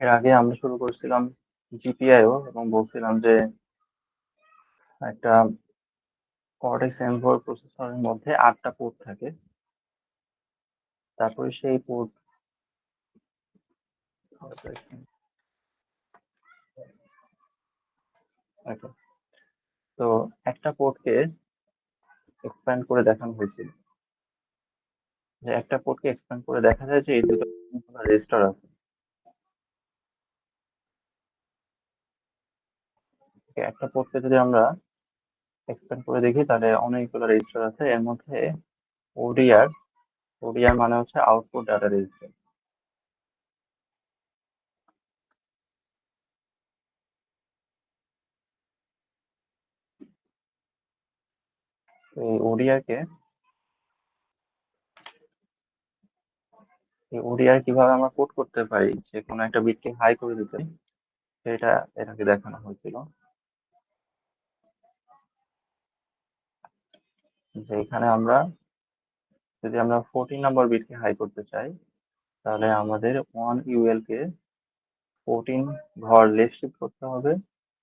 এর আগে আমরা শুরু করেছিলাম জিপিআইও এবং বলছিলাম যে একটা কর্টেক্স M4 প্রসেসরের মধ্যে 8টা পোর্ট থাকে। তারপরে সেই পোর্ট তো একটা পোর্টকে এক্সপ্যান্ড করে দেখানো হয়েছিল, যে একটা পোর্টকে এক্সপ্যান্ড করে দেখা যায় যে এই দুটো রেজিস্টার আছে। একটা পোর্টকে যদি আমরা এক্সপ্যান্ড করে দেখি তাহলে অনেকগুলো রেজিস্টার আছে। এর মধ্যে ওডিআর ওডিআর মানে হচ্ছে আউটপুট ডাটা রেজিস্টার। তো এই ওডিআর কিভাবে আমরা কোড করতে পারি, যে কোনো একটা বিটকে হাই করে দিতে, সেটা এটাকে দেখানো হয়েছিল। যে এখানে আমরা যদি আমরা 14 নম্বর বিটকে হাই করতে চাই, তাহলে আমাদের 1 UL কে 14 ঘর লেফট শিফট করতে হবে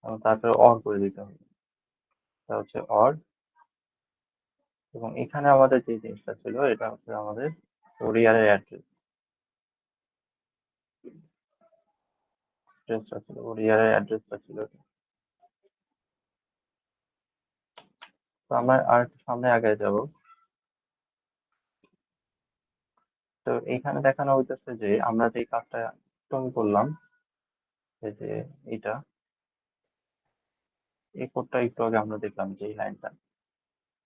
এবং তারপরে অর করে দিতে হবে। এটা হচ্ছে অর। এবং এখানে আমাদের যে জিনিসটা ছিল এটা হচ্ছে আমাদের ওডিআর এর অ্যাড্রেসটা ছিল, ওডিআর এর অ্যাড্রেসটা ছিল এটা। তো আমরা আর একটু সামনে আগে যাব। তো এখানে দেখানো হইতেছে যে আমরা যে কাজটা একটু আগে করলাম, এই যে এটা, এই কোডটা একটু আগে আমরা দেখলাম যে এই লাইনটা,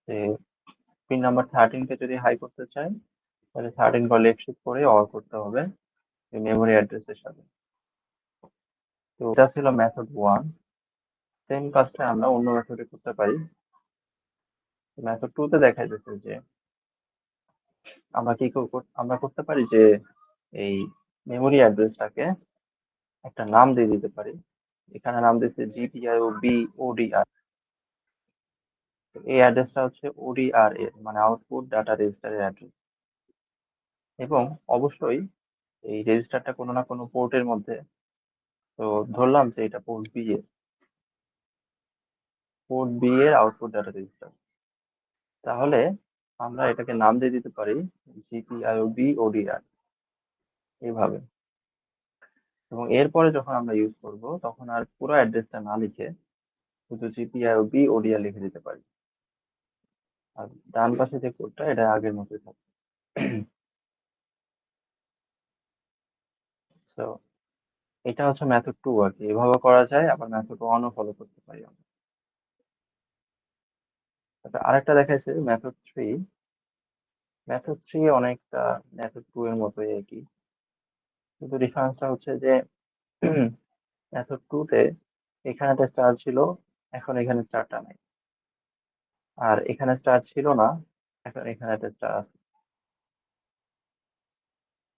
যে পিন নাম্বার 13 কে যদি হাই করতে চাই তাহলে 13 ঘর লেফট শিফট করে অর করতে হবে এই মেমোরি অ্যাড্রেসের সাথে। তো এটা ছিল মেথড 1। সেম কাজটা আমরা অন্য মেথডে করতে পারি। মেথড 2 তে দেখা যাচ্ছে যে আমরা আমরা করতে পারি যে এই মেমোরি অ্যাড্রেসটাকে একটা নাম দিয়ে দিতে পারি। এখানে নাম দিচ্ছে GPIO-B-ODR। এই অ্যাড্রেসটা হচ্ছে ওডিআর এর মানে আউটপুট ডাটা রেজিস্টারের অ্যাড্রেস। এবং অবশ্যই এই রেজিস্টারটা কোনো না কোনো পোর্টের মধ্যে। তো ধরলাম যে এটা পোর্ট বি এর আউটপুট ডাটা রেজিস্টার। তাহলে আমরা এটাকে নাম দিয়ে দিতে পারি GPIO-B-ODR এইভাবে। এবং এরপরে যখন আমরা ইউজ করব তখন আর পুরো অ্যাড্রেসটা না লিখে শুধু GPIO-B-ODR লিখে দিতে পারি। আর ডান পাশে যে কোডটা এটা আগের মতোই থাকবে। তো এটা হচ্ছে মেথড 2 আর কি। এভাবে করা যায়, আবার মেথড 1ও ফলো করতে পারি আমরা। তারপর আরেকটা দেখাইছে মেথড 3। মেথড 3 অনেকটা মেথড 2 এর মতোই একই, কিন্তু ডিফারেন্সটা হচ্ছে যে মেথড 2 তে এখানে একটা স্টার ছিল, এখন এখানে স্টারটা নাই। আর এখানে স্টার ছিল না, এখন এখানে একটা স্টার আছে।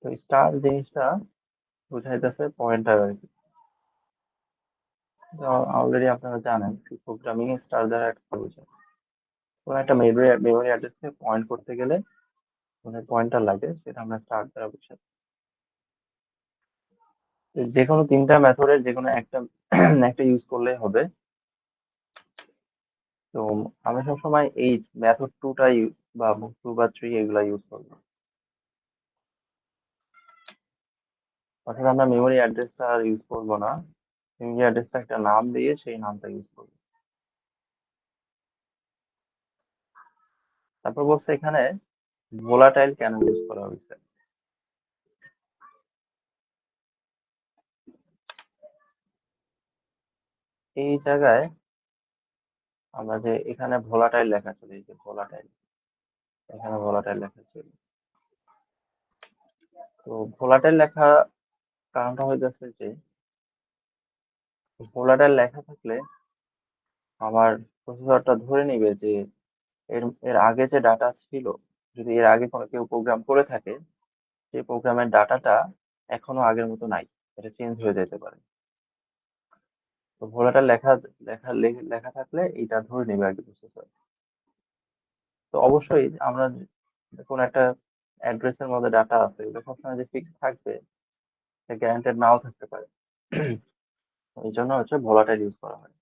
তো স্টার জিনিসটা বুঝাইতেছে পয়েন্টার আর কি। অলরেডি আপনারা জানেন সি প্রোগ্রামিং স্টার দ্বারা একটা বোঝায়। কোনো একটা মেমোরি অ্যাড্রেসকে পয়েন্ট করতে গেলে মানে পয়েন্টার লাগে, সেটা আমরা স্টার দ্বারা বুঝাই। তো যে কোনো তিনটা মেথডের যে কোনো একটা একটা ইউজ করলেই হবে। তো আমি সবসময় এই মেথড 2টা বা 2 বা 3 এগুলা ইউজ করবো। অর্থাৎ আমরা মেমোরি অ্যাড্রেসটা আর ইউজ করবো না, মেমোরি অ্যাড্রেসটা একটা নাম দিয়ে সেই নামটা ইউজ করবো। তারপর বলছে এখানে ভোলাটাইল কেন ইউজ করা হয়েছে। এই জায়গায় আমরা যে এখানে ভোলাটাইল লেখা ছিল, এই যে ভোলাটাইল, এখানে ভোলাটাইল লেখা ছিল। তো ভোলাটাইল লেখা কারণটা হইতেছে যে ভোলাটাইল লেখা থাকলে আমার প্রসেসরটা ধরে নিবে যে এর এর আগে যে ডাটা ছিল, যদি এর আগে কোনো কেউ প্রোগ্রাম করে থাকে, সেই প্রোগ্রামের ডাটাটা এখনো আগের মতো নাই, এটা চেঞ্জ হয়ে যেতে পারে। তো ভোলাটাইল লেখা থাকলে এটা ধরে নেবে আর কি প্রসেসর। তো অবশ্যই আমরা কোনো একটা অ্যাড্রেসের মধ্যে ডাটা আছে, ওটা সবসময় যে ফিক্স থাকবে গ্যারান্টেড নাও থাকতে পারে। এই জন্য হচ্ছে ভোলাটাইল ইউজ করা হয়।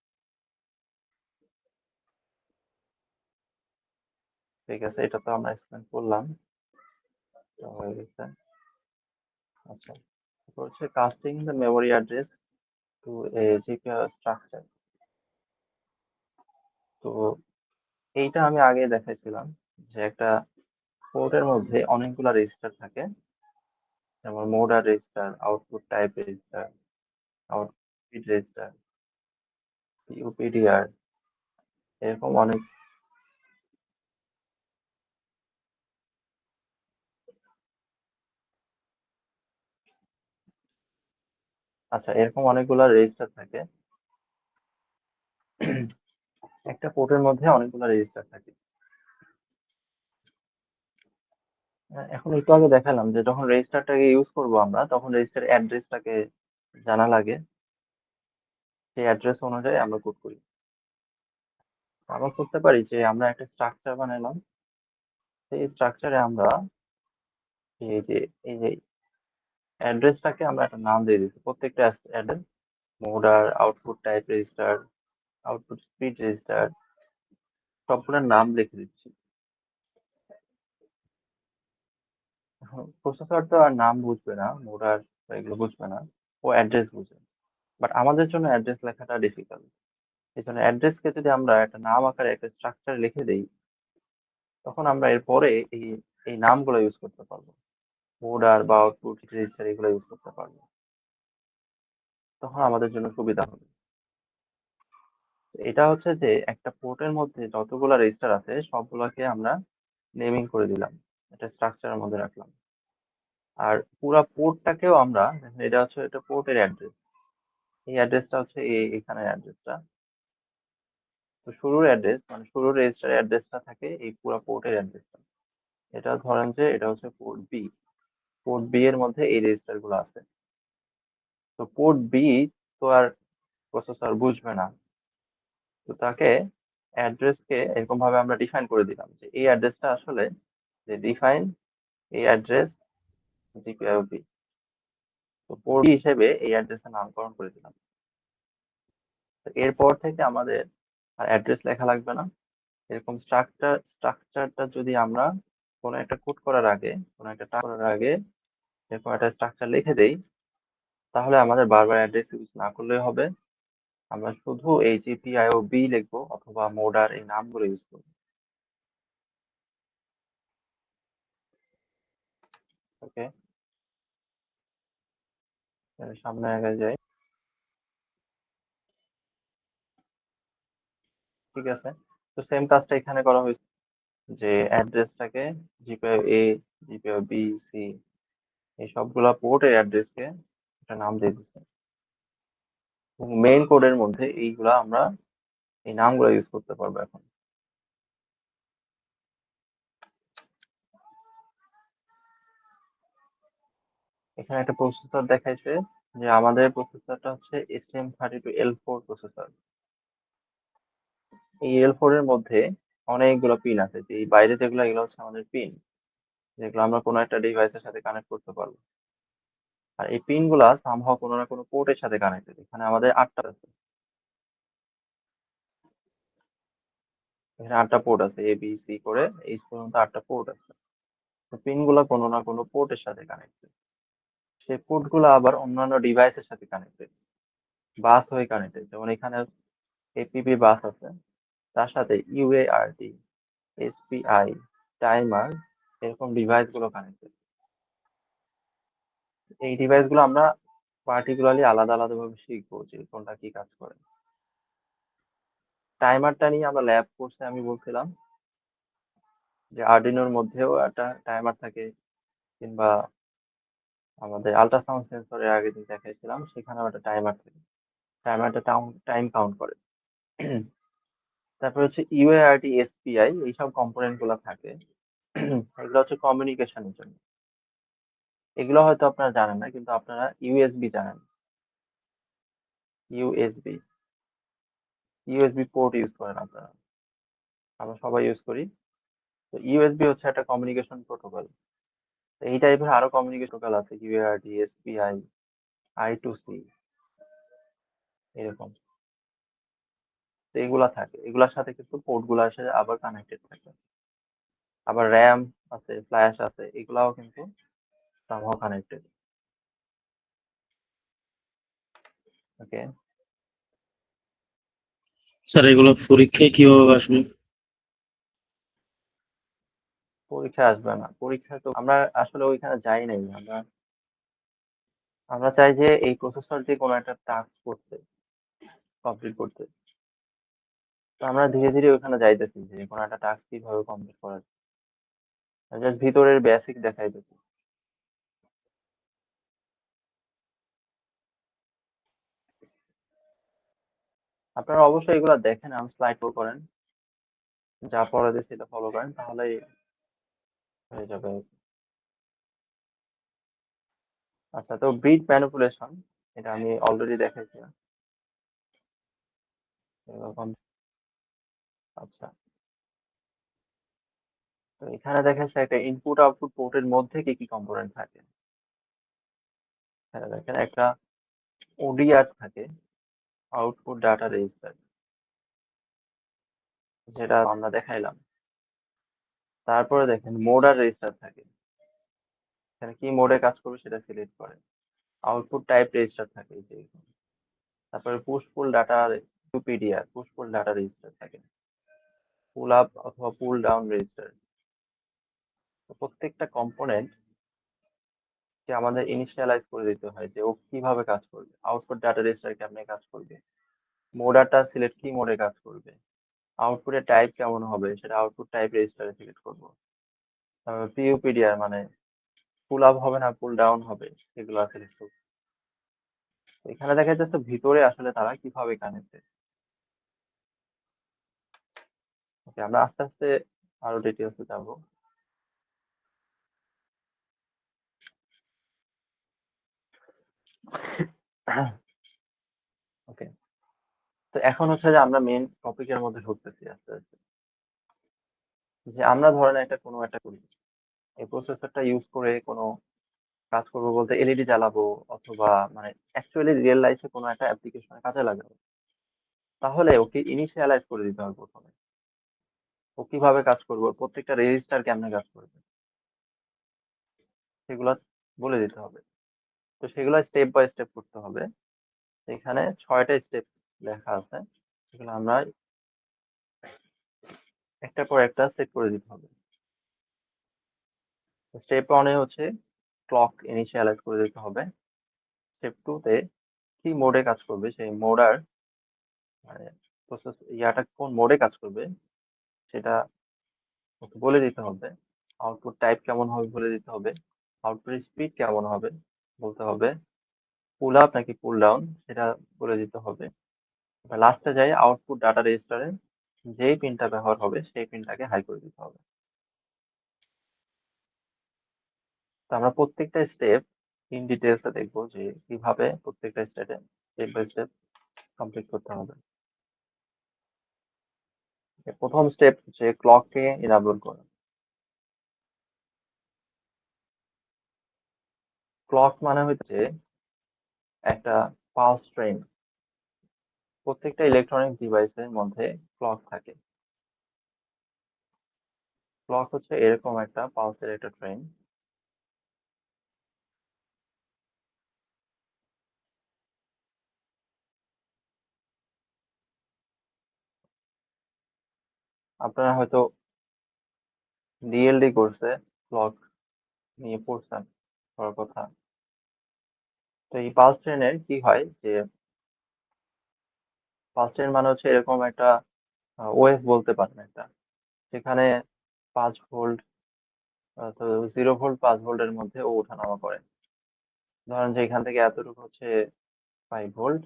ঠিক আছে, এটা তো আমরা এক্সপ্লেন করলাম, তো হয়ে গেছে। আচ্ছা, তারপর হচ্ছে casting the memory address to a GPR structure. তো এইটা আমি আগে দেখাইছিলাম যে একটা পোর্টের মধ্যে অনেকগুলা রেজিস্টার থাকে, যেমন মোডার register, output type register, output register, UPDR, এরকম অনেক। আচ্ছা, এরকম অনেকগুলা রেজিস্টার থাকে। একটা পোর্টের মধ্যে অনেকগুলা রেজিস্টার থাকে। এখন একটু আগে দেখালাম যে যখন রেজিস্টারটাকে ইউজ করব আমরা, তখন রেজিস্টার অ্যাড্রেসটাকে জানা লাগে, সেই অ্যাড্রেস অনুযায়ী আমরা কোড করি। আমরা করতে পারি যে আমরা একটা স্ট্রাকচার বানালাম, সেই স্ট্রাকচারে আমরা এই যে এই যে অ্যাড্রেসটাকে আমরা একটা নাম দিয়ে দিচ্ছি, প্রত্যেকটা অ্যাড্রেস, মোডার, output type register, output speed register, সবগুলোর নাম লিখে দিচ্ছি। প্রসেসর তো আর নাম বুঝবে না, মোডার এগুলো বুঝবে না, ও অ্যাড্রেস বুঝে। বাট আমাদের জন্য অ্যাড্রেস লেখাটা ডিফিকাল্ট। এই জন্য অ্যাড্রেসকে যদি আমরা একটা নাম আকারে একটা স্ট্রাকচার লিখে দেই, তখন আমরা এরপরে এই এই নামগুলো ইউজ করতে পারবো, মোডার বা আউটপুট রেজিস্টার এগুলো ইউজ করতে পারবো, তখন আমাদের জন্য সুবিধা হবে। এটা হচ্ছে যে একটা পোর্টের মধ্যে যতগুলো রেজিস্টার আছে সবগুলোকে আমরা নেমিং করে দিলাম, এটা স্ট্রাকচারের মধ্যে রাখলাম। আর পুরা পোর্টটাকেও আমরা, এটা হচ্ছে এটা পোর্টের অ্যাড্রেস, এই অ্যাড্রেসটা হচ্ছে এখানের অ্যাড্রেসটা। তো শুরুর অ্যাড্রেস মানে শুরুর রেজিস্টার অ্যাড্রেসটা থাকে এই পুরা পোর্টের অ্যাড্রেসটা। এটা ধরেন যে এটা হচ্ছে পোর্ট বি, পোর্ট বি এর মধ্যে এই রেজিস্টার গুলো আছে। তো পোর্ট বি তো আর প্রসেসর বুঝবে না, তো তাকে অ্যাড্রেস কে এরকম ভাবে আমরা ডিফাইন করে দিলাম যে এই অ্যাড্রেসটা আসলে যে ডিফাইন এই অ্যাড্রেস জিপিআইবি। তো পোর্ট বি হিসেবে এই অ্যাড্রেসের নামকরণ করে দিলাম। তো এরপর থেকে আমাদের আর অ্যাড্রেস লেখা লাগবে না। এরকম স্ট্রাকচারটা যদি আমরা কোনো একটা কোড করার আগে, কোনো একটা টাস্ক করার আগে এরকম একটা স্ট্রাকচার লিখে দেই, তাহলে আমাদের বারবার অ্যাড্রেস ইউজ না করলেই হবে। আমরা শুধু এই জিপিআইবি লিখবো অথবা মোডার এই নামগুলো ইউজ করবো। ওকে, সামনে আগে যাই। ঠিক আছে, তো সেম কাজটা এখানে করা হয়েছে, যে অ্যাড্রেসটাকে জিপিআই এ, জিপিআই বি, সি, এই সবগুলা পোর্টের অ্যাড্রেসকে একটা নাম দিয়ে দিচ্ছে, এবং মেইন কোডের মধ্যে এইগুলা আমরা এই নামগুলো ইউজ করতে পারবো এখন। এখানে একটা প্রসেসর দেখাইছে, যে আমাদের প্রসেসরটা হচ্ছে STM32L4 প্রসেসর। এই L4 এর মধ্যে অনেকগুলো পিন আছে, যে এই বাইরে যেগুলো এগুলো হচ্ছে আমাদের পিন, যেগুলো আমরা কোনো একটা ডিভাইসের সাথে কানেক্ট করতে পারবো। আর এই পিন গুলা সামহাও কোনো না কোনো পোর্টের সাথে কানেক্টেড। এখানে আমাদের 8টা আছে, এখানে 8টা পোর্ট আছে, ABC করে এই পর্যন্ত 8টা পোর্ট আছে। তো পিন গুলা কোনো না কোনো পোর্টের সাথে কানেক্টেড। সেই পোর্ট গুলা আবার অন্যান্য ডিভাইসের সাথে কানেক্টেড, বাস হয়ে কানেক্টেড। যেমন এখানে এপিবি বাস আছে, তার সাথে ইউএআরটি, এসপিআই, টাইমার, এরকম ডিভাইস গুলো কানেক্টেড। এই ডিভাইস গুলো আমরা পার্টিকুলারলি আলাদা আলাদা ভাবে শিখবো যে কোনটা কি কাজ করে। টাইমারটা নিয়ে আমরা ল্যাব কোর্সে আমি বলছিলাম যে আর্ডিনোর মধ্যেও একটা টাইমার থাকে, কিংবা আমাদের আল্ট্রাসাউন্ড সেন্সরের আগে দিন দেখাইছিলাম সেখানেও একটা টাইমার থাকে, টাইমারটা টাইম কাউন্ট করে। তারপর হচ্ছে ইউএআরটি, এসপিআই, এইসব কম্পোনেন্ট গুলো থাকে। এগুলো হচ্ছে কমিউনিকেশনের জন্য। এগুলো হয়তো আপনারা জানেন না, কিন্তু আপনারা ইউএসবি জানেন। ইউএসবি, ইউএসবি পোর্ট ইউজ করেন আপনারা, আমরা সবাই ইউজ করি। তো ইউএসবি হচ্ছে একটা কমিউনিকেশন প্রোটোকল। এই টাইপের আরো কমিউনিকেশন প্রোটোকল আছে, ইউএআরটি, এসপিআই, I2C, এরকম। তো এগুলা থাকে, এগুলার সাথে কিন্তু পোর্ট গুলা আসে আবার কানেক্টেড থাকে। আবার র্যাম আছে, ফ্ল্যাশ আছে, এগুলাও কিন্তু somehow কানেক্টেড। ওকে। স্যার এগুলো পরীক্ষায় কিভাবে আসবে? পরীক্ষায় আসবে না, পরীক্ষায় তো আমরা আসলে ওইখানে যাই নাই। আমরা আমরা চাই যে এই প্রসেসর দিয়ে কোনো একটা টাস্ক করতে, কমপ্লিট করতে। তো আমরা ধীরে ধীরে ওখানে যাইতেছি যে কোনো একটা টাস্ক কিভাবে কমপ্লিট করা যায়, জাস্ট ভিতরের বেসিক দেখাইতেছি। আপনারা অবশ্যই এগুলো দেখেন, আমি স্লাইড ফলো করেন, যা পড়া দিয়েছে সেটা ফলো করেন, তাহলেই হয়ে যাবে। আচ্ছা, তো বিট ম্যানিপুলেশন, এটা আমি অলরেডি দেখাইছিলাম এরকম। আচ্ছা, তো এখানে দেখাচ্ছে একটা ইনপুট আউটপুট পোর্টের মধ্যে কি কি কম্পোনেন্ট থাকে। এখানে দেখেন একটা ওডিআর থাকে, আউটপুট ডাটা রেজিস্টার, যেটা আমরা দেখাইলাম। তারপরে দেখেন মোড আর রেজিস্টার থাকে, এখানে কি মোডে কাজ করবে সেটা সিলেক্ট করে। আউটপুট টাইপ রেজিস্টার থাকে এই যে এখানে। তারপরে পুশ পুল ডাটা, ইউপিডিআর, পুশ পুল ডাটা রেজিস্টার থাকে। পুল আপ অথবা পুল ডাউন রেজিস্টার। প্রত্যেকটা কম্পোনেন্ট যে আমাদের ইনিশিয়ালাইজ করে দিতে হয় যে ও কিভাবে কাজ করবে। আউটপুট ডাটা রেজিস্টার কেমনে কাজ করবে, মোডাটা সিলেক্ট কি মোডে কাজ করবে, আউটপুটের টাইপ কেমন হবে সেটা আউটপুট টাইপ রেজিস্টারে সিলেক্ট করবো। তারপর পিইউপিডিআর মানে পুল আপ হবে না পুল ডাউন হবে, সেগুলো সিলেক্ট করবো। এখানে দেখা যাচ্ছে ভিতরে আসলে তারা কিভাবে কানেক্টেড। ওকে, আমরা আস্তে আস্তে আরো ডিটেলসে যাবো। ওকে, তো এখন হচ্ছে যে আমরা মেন টপিকের মধ্যে ঢুকতেছি আস্তে আস্তে। যে আমরা ধরেন একটা কোনো একটা করি, এই প্রসেসরটা ইউজ করে কোনো কাজ করবো বলতে এলইডি জ্বালাবো, অথবা মানে অ্যাকচুয়ালি রিয়েল লাইফে কোনো একটা অ্যাপ্লিকেশনে কাজে লাগাবো। তাহলে ওকে ইনিশিয়ালাইজ করে দিতে হবে প্রথমে, ও কিভাবে কাজ করবে, ওর প্রত্যেকটা রেজিস্টার কেমনে কাজ করবে, সেগুলো বলে দিতে হবে। তো সেগুলো স্টেপ বাই স্টেপ করতে হবে। এখানে 6টা স্টেপ লেখা আছে, সেগুলো আমরা একটা পর একটা সেট করে দিতে হবে। স্টেপ 1 এ হচ্ছে ক্লক ইনিশিয়ালাইজ করে দিতে হবে। স্টেপ 2 তে কি মোডে কাজ করবে সেই মোডার মানে প্রসেস ইয়াটা কোন মোডে কাজ করবে সেটা ওকে বলে দিতে হবে। আউটপুট টাইপ কেমন হবে বলে দিতে হবে। আউটপুট স্পিড কেমন হবে বলতে হবে। পুল আপ নাকি পুল ডাউন সেটা বলে দিতে হবে। লাস্টে যাই আউটপুট ডাটা রেজিস্টারে যেই পিনটা ব্যবহার হবে সেই পিনটাকে হাই করে দিতে হবে। তো আমরা প্রত্যেকটা স্টেপ ইন ডিটেলসে দেখবো যে কিভাবে প্রত্যেকটা স্টেপে স্টেপ বাই স্টেপ কমপ্লিট করতে হবে। প্রথম স্টেপ হচ্ছে ক্লককে ইনাবল করা। ক্লক মানে হচ্ছে একটা পালস ট্রেন। প্রত্যেকটা ইলেকট্রনিক ডিভাইসের মধ্যে ক্লক থাকে। ক্লক হচ্ছে এরকম একটা পালসের একটা ট্রেন। আপনারা হয়তো ডিএলডি কোর্সে ক্লক নিয়ে পড়ছেন পড়ার কথা। তো এই পালস ট্রেনের কি হয় যে পালস ট্রেন মানে হচ্ছে এরকম একটা ওয়েভ বলতে পারেন একটা, সেখানে 5 ভোল্ট, তো 0 ভোল্ট 5 ভোল্টের মধ্যে ও ওঠানামা করে। ধরেন যে এখান থেকে এতটুকু হচ্ছে 5 ভোল্ট,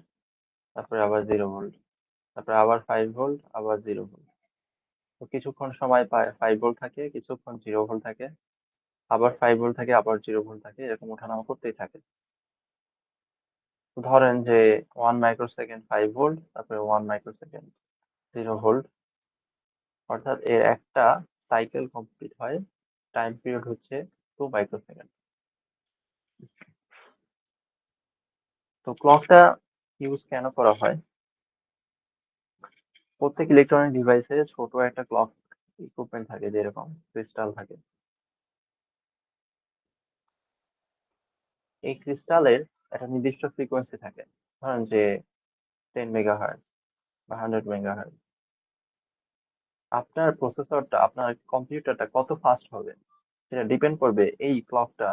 তারপরে আবার 0 ভোল্ট, তারপরে আবার 5 ভোল্ট, আবার 0 ভোল্ট। তো কিছুক্ষণ সময় 5 ভোল্ট থাকে, কিছুক্ষণ 0 ভোল্ট থাকে, আবার 5 ভোল্ট থাকে, আবার 0 ভোল্ট থাকে, এরকম ওঠানামা করতেই থাকে। তো ধরেন যে 1 মাইক্রোসেকেন্ড 5 ভোল্ট, তারপরে 1 মাইক্রোসেকেন্ড 0 ভোল্ট, অর্থাৎ এর একটা সাইকেল কমপ্লিট হয়, টাইম পিরিয়ড হচ্ছে 2 মাইক্রোসেকেন্ড। তো ক্লকটা ইউজ কেন করা হয়? প্রত্যেক ইলেকট্রনিক ডিভাইসে ছোট একটা ক্লক ইকুইপমেন্ট থাকে, যেরকম ক্রিস্টাল থাকে। এই ক্রিস্টালের একটা নির্দিষ্ট ফ্রিকোয়েন্সি থাকে, ধরেন যে 10 মেগাহার্টজ বা 100 মেগাহার্টজ। আপনার প্রসেসরটা, আপনার কম্পিউটারটা কত ফাস্ট হবে সেটা ডিপেন্ড করবে এই ক্লকটা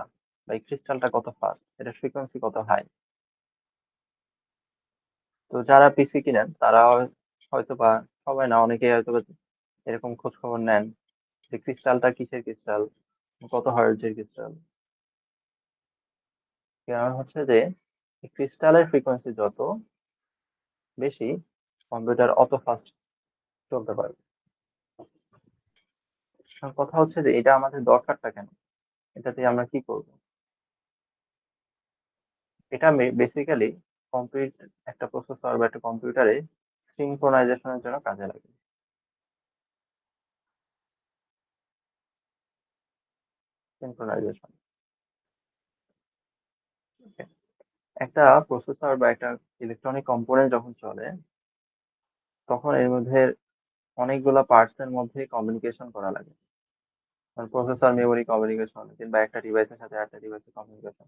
বা এই ক্রিস্টালটা কত ফাস্ট, এটা ফ্রিকোয়েন্সি কত হাই। তো যারা পিসি কিনেন তারা হয়তো বা, সবাই না, অনেকে হয়তো বা এরকম খোঁজ খবর নেন যে ক্রিস্টালটা কিসের ক্রিস্টাল, কত হার্টজের ক্রিস্টাল। কারণ হচ্ছে যে ক্রিস্টালের ফ্রিকোয়েন্সি যত বেশি, কম্পিউটার অত ফাস্ট চলতে পারবে। এখন কথা হচ্ছে যে এটা আমাদের দরকারটা কেন, এটাতে আমরা কি করব? এটা বেসিক্যালি কম্পিউটার, একটা প্রসেসর বা একটা কম্পিউটারে সিনক্রোনাইজেশনের জন্য কাজে লাগে। সিনক্রোনাইজেশন, একটা প্রসেসর বা একটা ইলেকট্রনিক কম্পোনেন্ট যখন চলে, তখন এর মধ্যে অনেকগুলা পার্টস এর মধ্যে কমিউনিকেশন করা লাগে। প্রসেসর মেমোরি কমিউনিকেশন, কিংবা একটা ডিভাইসের সাথে আরেকটা ডিভাইসের কমিউনিকেশন।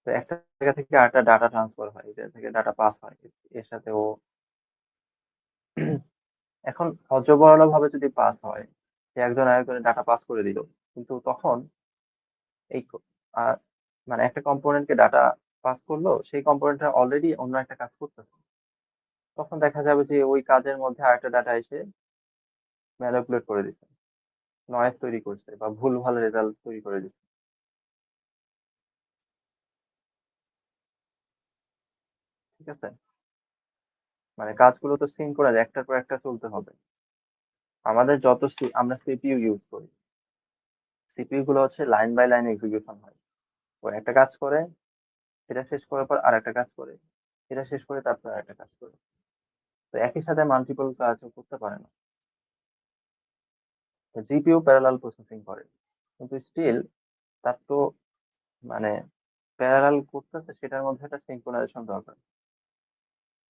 তো একটা জায়গা থেকে আরেকটা ডাটা ট্রান্সফার হয়, এই জায়গা থেকে ডাটা পাস হয় এর সাথে ও। এখন অজবরল ভাবে যদি পাস হয়, যে একজন আরেকজনের ডাটা পাস করে দিল, কিন্তু তখন এই আহ, মানে একটা কম্পোনেন্টকে ডাটা পাস করলো, সেই কম্পোনেন্টটা অলরেডি অন্য একটা কাজ করতেছে। তখন দেখা যাবে যে ওই কাজের মধ্যে আরেকটা ডাটা এসে ম্যানিপুলেট করে দিচ্ছে, নয়েজ তৈরি করছে বা ভুল ভাল রেজাল্ট তৈরি করে দিচ্ছে। ঠিক আছে, মানে কাজগুলো তো সিঙ্ক করা যায়, একটার পর একটা চলতে হবে। আমাদের আমরা সিপিইউ ইউজ করি, সিপিইউ গুলো হচ্ছে লাইন বাই লাইন এক্সিকিউশন হয়। ও একটা কাজ করে, সেটা শেষ করার পর আর একটা কাজ করে, সেটা শেষ করে তারপর আর একটা কাজ করে। তো একই সাথে মাল্টিপল কাজ করতে পারে না। জিপিইউ প্যারালাল প্রসেসিং করে, কিন্তু স্টিল তার তো, মানে প্যারালাল করতেছে, সেটার মধ্যে একটা সিঙ্ক্রোনাইজেশন দরকার,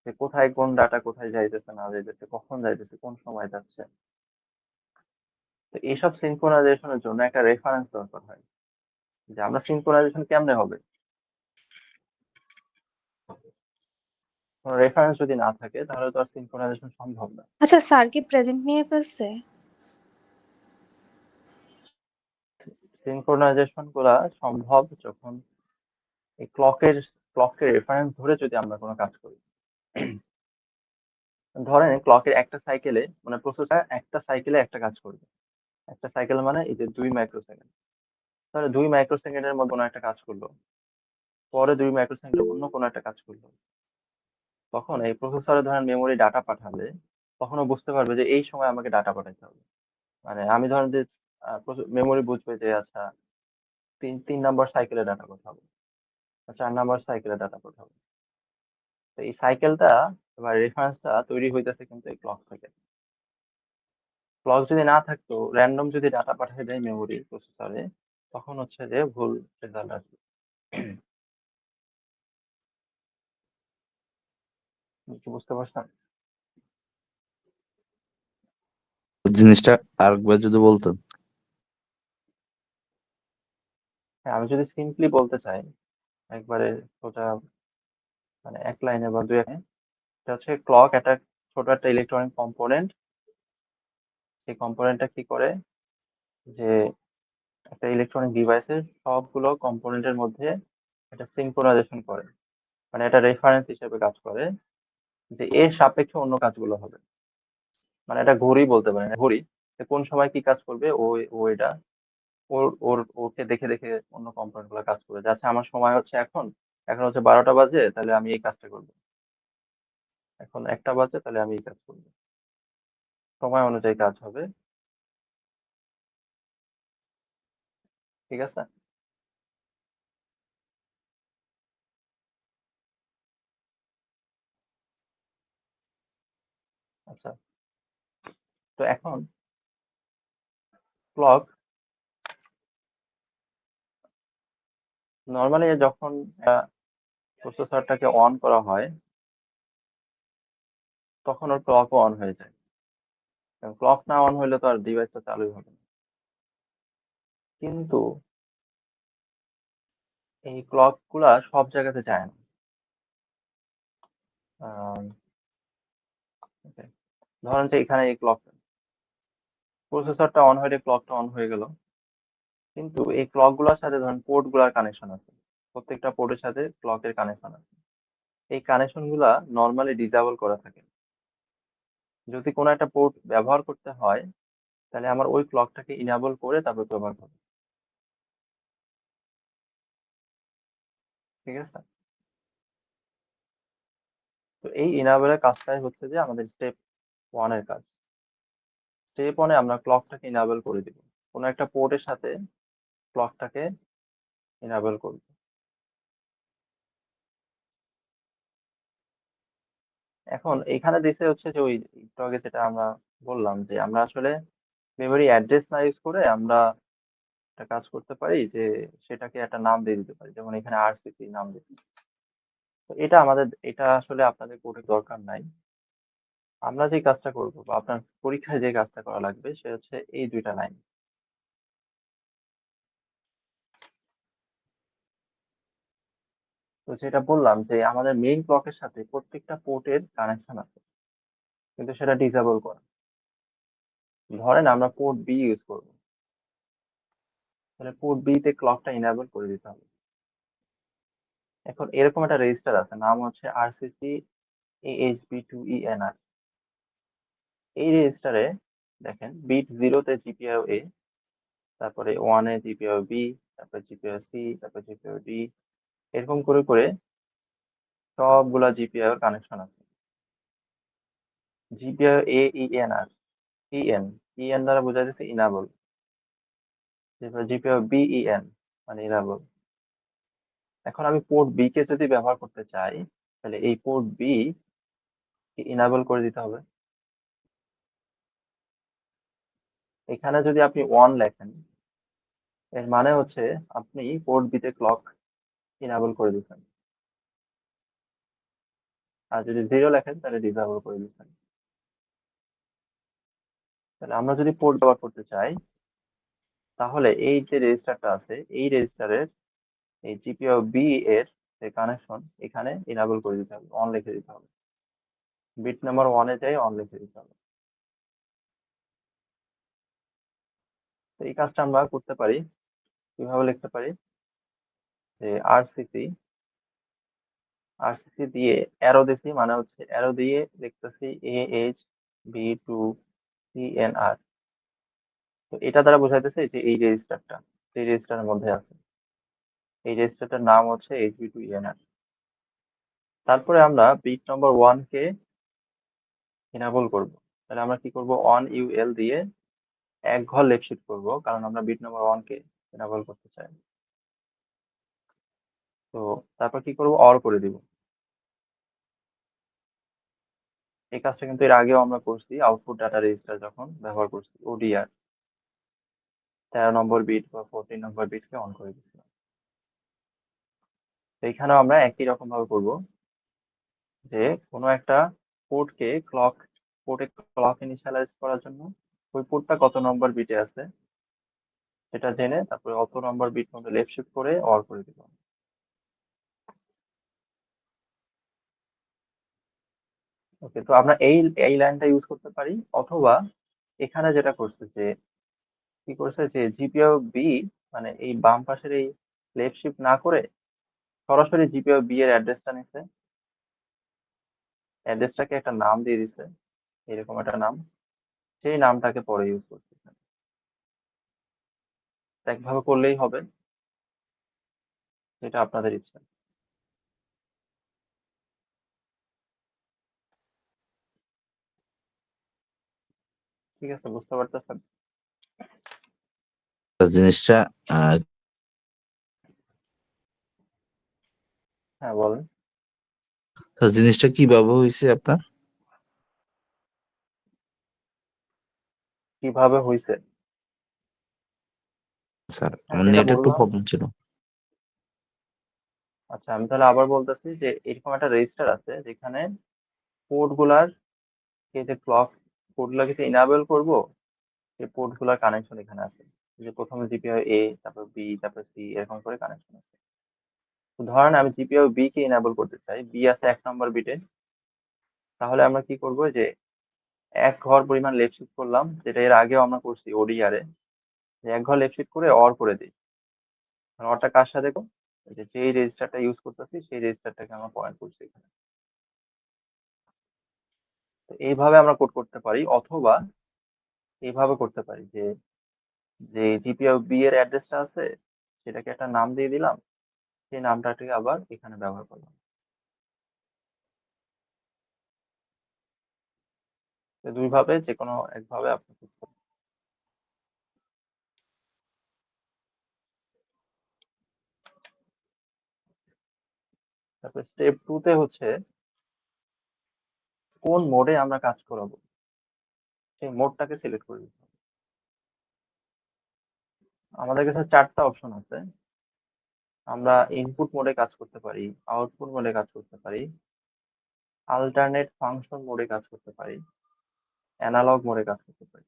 যে কোথায় কোন ডাটা কোথায় যাইতেছে না যাইতেছে, কখন যাইতেছে, কোন সময় যাচ্ছে। তো এইসব সিঙ্ক্রোনাইজেশনের জন্য একটা রেফারেন্স দরকার হয়, যে আমরা সিঙ্ক্রোনাইজেশন কেমনে হবে। রেফারেন্স যদি না থাকে তাহলে তো আর সিঙ্ক্রোনাইজেশন সম্ভব না। আচ্ছা, স্যার কি প্রেজেন্ট নিয়ে ফেলছে? সিঙ্ক্রোনাইজেশন গুলা সম্ভব যখন এই ক্লকের রেফারেন্স ধরে যদি আমরা কোনো কাজ করি। ধরেন ক্লকের একটা সাইকেলে, মানে প্রসেসর একটা সাইকেলে একটা কাজ করবে। একটা সাইকেল মানে এই যে 2 মাইক্রো সেকেন্ড। তাহলে 2 মাইক্রো সেকেন্ডের মধ্যে কোনো একটা কাজ করলো, পরে 2 মাইক্রো সেকেন্ড অন্য কোনো একটা কাজ করলো। তখন এই প্রসেসরে ধরেন মেমোরি ডাটা পাঠালে, তখন ও বুঝতে পারবে যে এই সময় আমাকে ডাটা পাঠাতে হবে। মানে আমি ধরেন যে মেমোরি বুঝবে যে আচ্ছা, তিন তিন নাম্বার সাইকেলে ডাটা পাঠাবো, 4 নাম্বার সাইকেলে ডাটা পাঠাবো। তো এই সাইকেলটা বা রেফারেন্সটা তৈরি হইতেছে কিন্তু এই ক্লক থেকে। ক্লক যদি না থাকতো, র্যান্ডম যদি ডাটা পাঠিয়ে দেয় মেমোরি প্রসেসরে, তখন হচ্ছে যে ভুল রেজাল্ট আসবে। কি বুঝতে পারছেন? জিনিসটা আরেকবার যদি বলতেন। হ্যাঁ, আমি যদি সিম্পলি বলতে চাই, একবারে সোজা, মানে এক লাইনে বা দুই লাইনে, এটা হচ্ছে ক্লক একটা ছোট একটা ইলেকট্রনিক কম্পোনেন্ট। সেই কম্পোনেন্টটা কি করে, যে একটা ইলেকট্রনিক ডিভাইসের সবগুলো কম্পোনেন্টের মধ্যে একটা সিঙ্ক্রোনাইজেশন করে, মানে এটা রেফারেন্স হিসেবে কাজ করে, যে এর সাপেক্ষে অন্য কাজগুলো হবে। মানে এটা ঘড়ি বলতে পারেন, ঘড়ি যে কোন সময় কি কাজ করবে, ও ও এটা ওকে দেখে দেখে অন্য কম্পোনেন্ট গুলো কাজ করবে। যাচ্ছে আমার সময় হচ্ছে এখন, এখন হচ্ছে 12টা বাজে, তাহলে আমি এই কাজটা করবো। এখন 1টা বাজে, তাহলে আমি এই কাজ করবো। সময় অনুযায়ী কাজ হবে। ঠিক আছে। আচ্ছা, তো এখন ক্লক নর্মালি যখন প্রসেসরটাকে অন করা হয়, তখন ওর ক্লকও অন হয়ে যায়। ক্লক না অন হলে তো আর ডিভাইসটা চালুই হবে না। কিন্তু এই ক্লক গুলা সব জায়গাতে যায় না। okay, ধরেন যে এখানে এই ক্লক প্রসেসরটা অন হয়ে ক্লকটা অন হয়ে গেল, কিন্তু এই ক্লক গুলার সাথে ধরেন পোর্ট গুলার কানেকশন আছে, প্রত্যেকটা পোর্টের সাথে ক্লকের কানেকশন আছে। এই কানেকশন গুলা নর্মালি ডিসেবল করা থাকে। যদি কোনো একটা পোর্ট ব্যবহার করতে হয় তাহলে আমার ওই ক্লকটাকে ইনেবল করে তারপর ব্যবহার করবো। ঠিক আছে, তো এই ইনেবলের কাজটাই হচ্ছে যে আমাদের স্টেপ ওয়ানের কাজ। স্টেপ ওয়ানে আমরা ক্লকটাকে ইনেবল করে দিব, কোনো একটা পোর্টের সাথে ক্লকটাকে ইনেবল করব। এখন এখানে দিছে হচ্ছে যে ওই একটু আগে যেটা আমরা বললাম যে আমরা আসলে মেমোরি অ্যাড্রেস না ইউজ করে আমরা একটা কাজ করতে পারি যে সেটাকে একটা নাম দিয়ে দিতে পারি, যেমন এখানে আরসিসি নাম দিচ্ছি। তো এটা আসলে আপনাদের কোডের দরকার নাই। আমরা যে কাজটা করব বা আপনার পরীক্ষায় যে কাজটা করা লাগবে সে হচ্ছে এই দুইটা লাইন। তো যেটা বললাম যে আমাদের মেইন ব্লকের সাথে প্রত্যেকটা পোর্টের কানেকশন আছে, কিন্তু সেটা ডিসেবল করা। ধরেন আমরা পোর্ট বি ইউজ করব, তাহলে পোর্ট বি তে ক্লকটা ইনেবল করে দিতে হবে। এখন এরকম একটা রেজিস্টার আছে, নাম হচ্ছে আরসিসি AHB2ENR। এই রেজিস্টারে দেখেন বিট 0-তে জিপিআইও এ, তারপরে 1-এ জিপিআইও বি, তারপরে জিপিআইও সি, তারপরে জিপিআইও ডি, এরকম করে করে সবগুলা জিপিআইও কানেকশন আছে। জিপিআইও AENR, ইএন দ্বারা বোঝা যাচ্ছে ইনাবল। জিপিআইও BEN মানে ইনাবল। এখন আমি পোর্ট বি কে যদি ব্যবহার করতে চাই তাহলে এই পোর্ট বি ইনাবল করে দিতে হবে। এখানে যদি আপনি 1 লেখেন এর মানে হচ্ছে আপনি পোর্ট বি তে ক্লক ইনাবল করে দিচ্ছেন, আর যদি 0 লেখেন তাহলে ডিসেবল করে দিচ্ছেন। তাহলে আমরা যদি পোর্ট ব্যবহার করতে চাই তাহলে এই যে রেজিস্টারটা আছে এই রেজিস্টারের এই জিপিআইও বি এর যে কানেকশন এখানে ইনাবল করে দিতে হবে, অন লিখে দিতে হবে। বিট নাম্বার 1-এ যাই অন লিখে দিতে হবে। তো এই কাজটা আমরা করতে পারি, কিভাবে লিখতে পারি যে আরসিসি দিয়ে অ্যারো দিছি, মানে হচ্ছে অ্যারো দিয়ে লিখতেছি AHB2ENR। তো এটা দ্বারা বোঝাইতেছে যে এই রেজিস্টারটা এই রেজিস্টারের মধ্যে আছে, এই রেজিস্টারটার নাম হচ্ছে HB2ENR। তারপরে আমরা বিট নম্বর 1 কে ইনেবল করব। তাহলে আমরা কি করব, 1 UL দিয়ে এক ঘর লেফট শিফট করব, কারণ আমরা বিট নম্বর 1 কে ইনেবল করতে চাই। তো তারপর কি করব, অর করে দিব। এই কাজটা কিন্তু এর আগেও আমরা করছি, আউটপুট ডাটা রেজিস্টার যখন ব্যবহার করছি ODR 13 নম্বর বিট বা 14 নম্বর বিটকে অন করে দিচ্ছিলাম। তো এখানেও আমরা একই রকম ভাবে করব যে কোনো একটা পোর্টে ক্লক ইনিশিয়ালাইজ করার জন্য ওই পোর্টটা কত নম্বর বিটে আছে সেটা জেনে তারপরে অত নম্বর বিট মধ্যে লেফট শিফট করে অর করে দিব। ওকে, তো আমরা এই এই লাইনটা ইউজ করতে পারি, অথবা এখানে যেটা করছে যে কি করছে যে জিপিআইও বি মানে এই বাম পাশের এই লেফট শিফট না করে সরাসরি জিপিআইও বি এর অ্যাড্রেসটা নিছে, অ্যাড্রেসটাকে একটা নাম দিয়ে দিছে, এরকম একটা নাম, সেই নামটাকে পরে ইউজ করছে। একভাবে করলেই হবে, যেটা আপনাদের ইচ্ছা। ঠিক আছে, বুঝতে পারতেছেন? জিনিসটা আহ, হ্যাঁ বলেন। জিনিসটা কিভাবে হয়েছে আপনার? কিভাবে হয়েছে? স্যার হ্যাঁ, আমার যেটা নেট একটু বললাম। প্রবলেম ছিল। আচ্ছা, আমি তাহলে আবার বলতেছি যে এরকম একটা রেজিস্টার আছে যেখানে পোর্ট গুলার এই যে ক্লক পোর্টগুলোকে যে ইনাবেল করবো, সেই পোর্ট গুলার কানেকশন এখানে আছে। এই যে প্রথমে জিপিআই এ, তারপর বি, তারপর সি, এরকম করে কানেকশন আছে। তো ধরেন আমি জিপিআই বি কে ইনাবেল করতে চাই, বি আছে 1 নম্বর বিটে। তাহলে আমরা কি করব, যে 1 ঘর পরিমাণ লেফট শিফট করলাম, যেটা এর আগেও আমরা করছি ওডিআর এ, যে 1 ঘর লেফট শিফট করে অর করে দিই। অরটা কার সাথে করব? এই যে যেই রেজিস্টারটা ইউজ করতেছি সেই রেজিস্টারটাকে আমরা পয়েন্ট করছি এখানে। তো এইভাবে আমরা কোড করতে পারি, অথবা এইভাবে করতে পারি যে যে জিপিআই বি এর অ্যাড্রেসটা আছে সেটাকে একটা নাম দিয়ে দিলাম, সেই নামটাকে আবার এখানে ব্যবহার করলাম। তো দুইভাবে যে কোনো একভাবে আপনি করতে পারেন। তারপর স্টেপ 2 তে হচ্ছে কোন মোডে আমরা কাজ করাবো সেই মোডটাকে সিলেক্ট করে দিতে হবে। আমাদের কাছে 4টা অপশন আছে। আমরা ইনপুট মোডে কাজ করতে পারি, আউটপুট মোডে কাজ করতে পারি, আল্টারনেট ফাংশন মোডে কাজ করতে পারি, অ্যানালগ মোডে কাজ করতে পারি।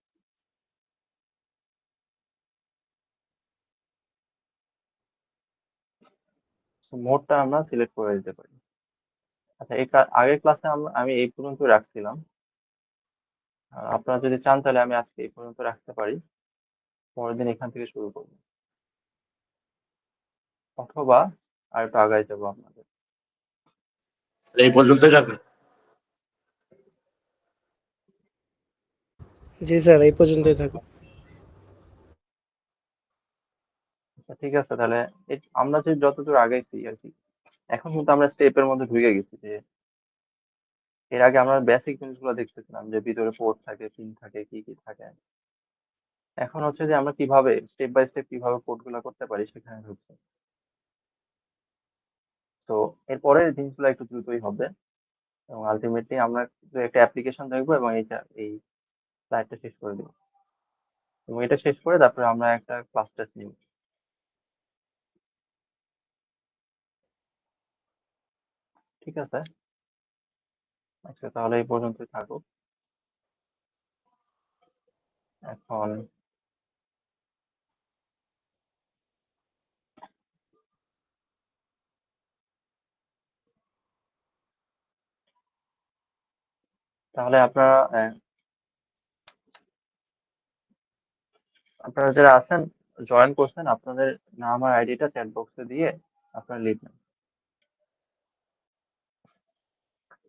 মোডটা আমরা সিলেক্ট করে দিতে পারি। আচ্ছা, আগের ক্লাসে আমি এই পর্যন্ত রাখছিলাম। আপনারা যদি চান তাহলে আমি আজকে এই পর্যন্ত রাখতে পারি, পরের দিন এখান থেকে শুরু করবো, অথবা আর একটু আগায় যাবো আপনাদের। এই পর্যন্তই রাখা। জি স্যার, এই পর্যন্তই থাকুক। আচ্ছা ঠিক আছে, তাহলে আমরা যে যতদূর আগাইছি আর কি, এখন কিন্তু আমরা স্টেপের মধ্যে ঢুকে গেছি। যে এর আগে আমরা বেসিক জিনিসগুলো দেখতেছিলাম, যে ভিতরে পোর্ট থাকে, পিন থাকে, কি কি থাকে। এখন হচ্ছে যে আমরা কিভাবে স্টেপ বাই স্টেপ কিভাবে পোর্ট গুলা করতে পারি সেখানে ঢুকছে। তো এরপরে জিনিসগুলো একটু দ্রুতই হবে, এবং আলটিমেটলি আমরা একটা অ্যাপ্লিকেশন দেখবো এবং এই স্লাইডটা শেষ করে দেবো। এবং এটা শেষ করে তারপরে আমরা একটা ক্লাস টেস্ট নিব। ঠিক আছে, আজকে তাহলে এই পর্যন্তই থাকুক। এখন তাহলে আপনারা যারা আছেন, জয়েন করছেন, আপনাদের নাম আর আইডিটা চ্যাট বক্সে দিয়ে আপনারা লিখ নেন।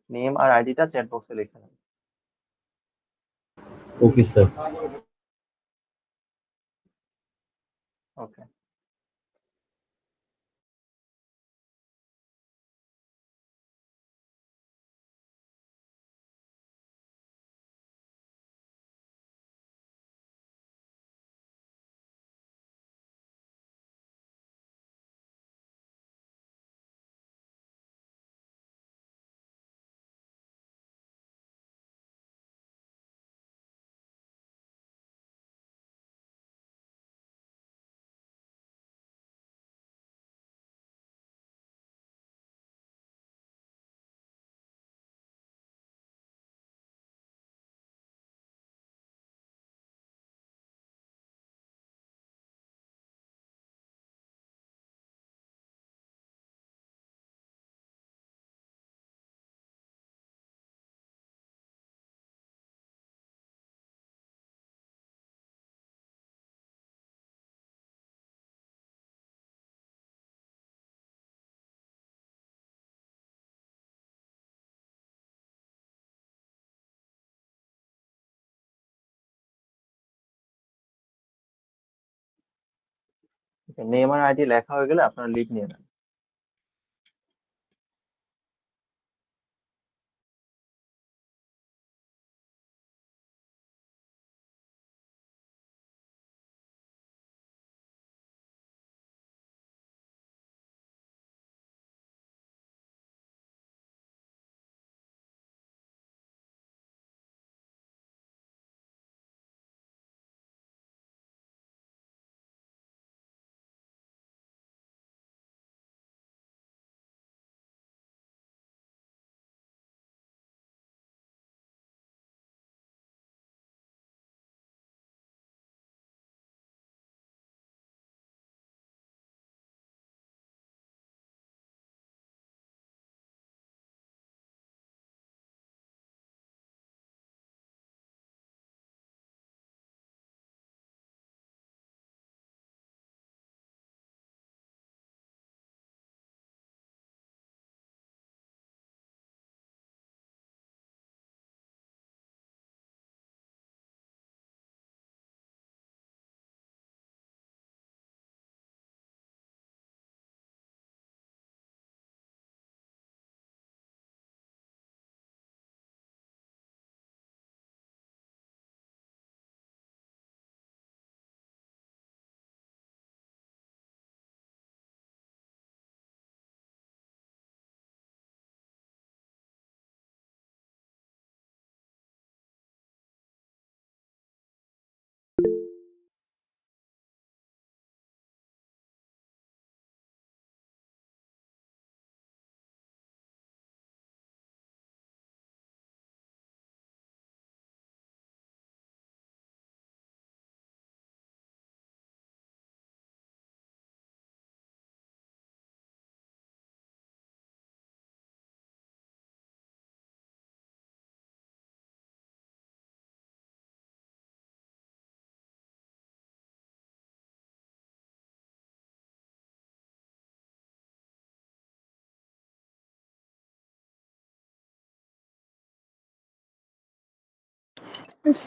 নেম আর আইডিটা চ্যাট বক্সে লিখে নেন। Okay sir. ওকে। নেম আর আইডি লেখা হয়ে গেলে আপনারা লিখ নিয়ে নেন।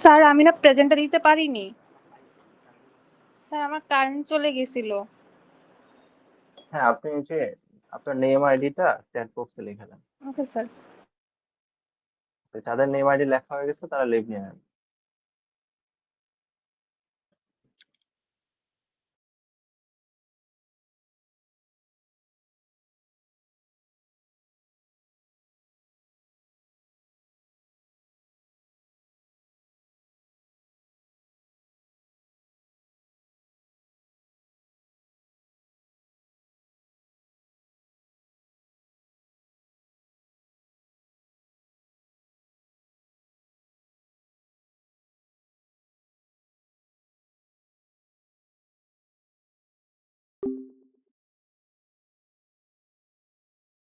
স্যার আমি না প্রেজেন্টটা দিতে পারিনি। স্যার আমার কারেন্ট চলে গেছিল। হ্যাঁ, আপনি এই যে আপনার নেম আইডিটা চ্যাট বক্সে লিখে দেন। Okay sir. যাদের নেম আইডি লেখা হয়ে গেছে তারা লিভ নিয়ে নেন।